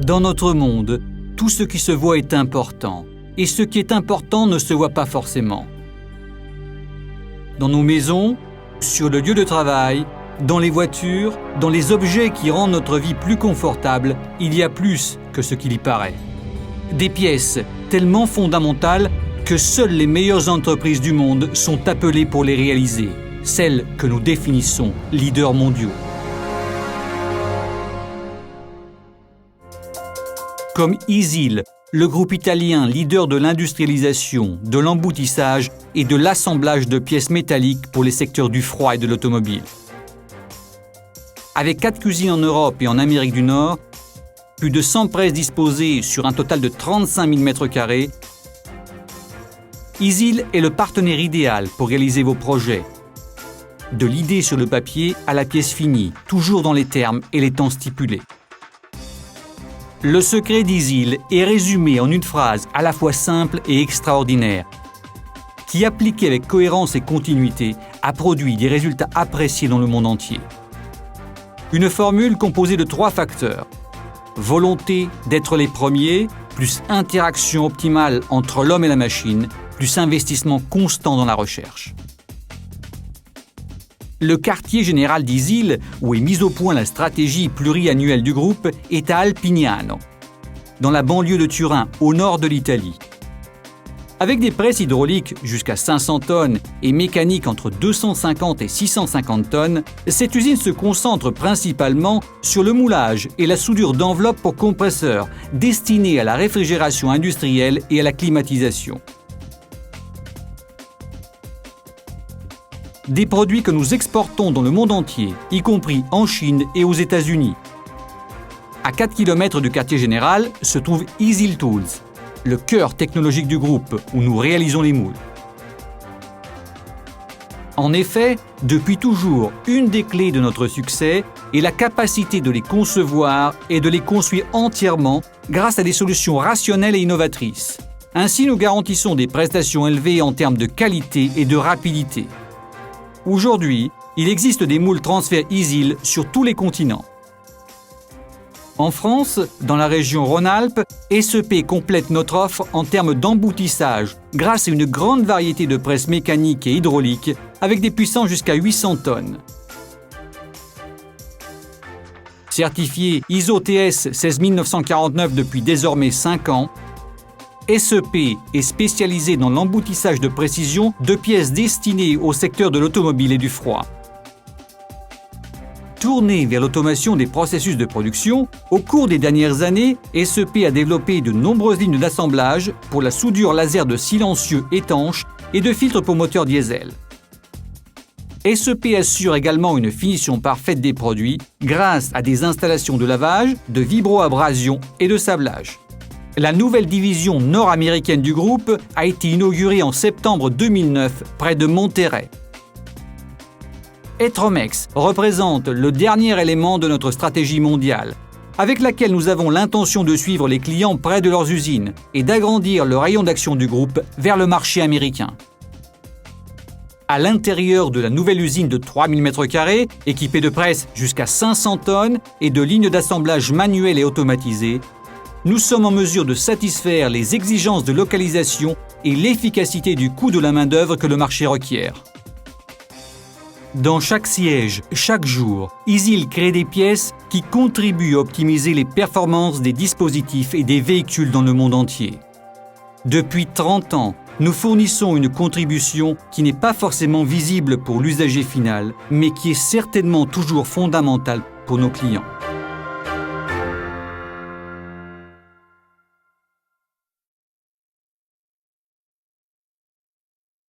Dans notre monde, tout ce qui se voit est important, et ce qui est important ne se voit pas forcément. Dans nos maisons, sur le lieu de travail, dans les voitures, dans les objets qui rendent notre vie plus confortable, il y a plus que ce qu'il y paraît. Des pièces tellement fondamentales que seules les meilleures entreprises du monde sont appelées pour les réaliser, celles que nous définissons leaders mondiaux. Comme ISIL, le groupe italien leader de l'industrialisation, de l'emboutissage et de l'assemblage de pièces métalliques pour les secteurs du froid et de l'automobile. Avec 4 usines en Europe et en Amérique du Nord, plus de 100 presses disposées sur un total de 35 000 m², ISIL est le partenaire idéal pour réaliser vos projets. De l'idée sur le papier à la pièce finie, toujours dans les termes et les temps stipulés. Le secret d'ISIL est résumé en une phrase à la fois simple et extraordinaire, qui, appliquée avec cohérence et continuité, a produit des résultats appréciés dans le monde entier. Une formule composée de 3 facteurs. Volonté d'être les premiers, plus interaction optimale entre l'homme et la machine, plus investissement constant dans la recherche. Le quartier général d'ISIL, où est mise au point la stratégie pluriannuelle du groupe, est à Alpignano, dans la banlieue de Turin, au nord de l'Italie. Avec des presses hydrauliques jusqu'à 500 tonnes et mécaniques entre 250 et 650 tonnes, cette usine se concentre principalement sur le moulage et la soudure d'enveloppes pour compresseurs, destinées à la réfrigération industrielle et à la climatisation. Des produits que nous exportons dans le monde entier, y compris en Chine et aux États-Unis. À 4 km du quartier général se trouve ISIL Tools, le cœur technologique du groupe où nous réalisons les moules. En effet, depuis toujours, une des clés de notre succès est la capacité de les concevoir et de les construire entièrement grâce à des solutions rationnelles et innovatrices. Ainsi, nous garantissons des prestations élevées en termes de qualité et de rapidité. Aujourd'hui, il existe des moules transfert ISIL sur tous les continents. En France, dans la région Rhône-Alpes, SEP complète notre offre en termes d'emboutissage grâce à une grande variété de presses mécaniques et hydrauliques avec des puissances jusqu'à 800 tonnes. Certifié ISO TS 16949 depuis désormais 5 ans, SEP est spécialisé dans l'emboutissage de précision de pièces destinées au secteur de l'automobile et du froid. Tourné vers l'automation des processus de production, au cours des dernières années, SEP a développé de nombreuses lignes d'assemblage pour la soudure laser de silencieux étanches et de filtres pour moteurs diesel. SEP assure également une finition parfaite des produits grâce à des installations de lavage, de vibroabrasion et de sablage. La nouvelle division nord-américaine du groupe a été inaugurée en septembre 2009 près de Monterrey. Etromex représente le dernier élément de notre stratégie mondiale, avec laquelle nous avons l'intention de suivre les clients près de leurs usines et d'agrandir le rayon d'action du groupe vers le marché américain. À l'intérieur de la nouvelle usine de 3000 m², équipée de presses jusqu'à 500 tonnes et de lignes d'assemblage manuelles et automatisées, nous sommes en mesure de satisfaire les exigences de localisation et l'efficacité du coût de la main-d'œuvre que le marché requiert. Dans chaque siège, chaque jour, ISIL crée des pièces qui contribuent à optimiser les performances des dispositifs et des véhicules dans le monde entier. Depuis 30 ans, nous fournissons une contribution qui n'est pas forcément visible pour l'usager final, mais qui est certainement toujours fondamentale pour nos clients.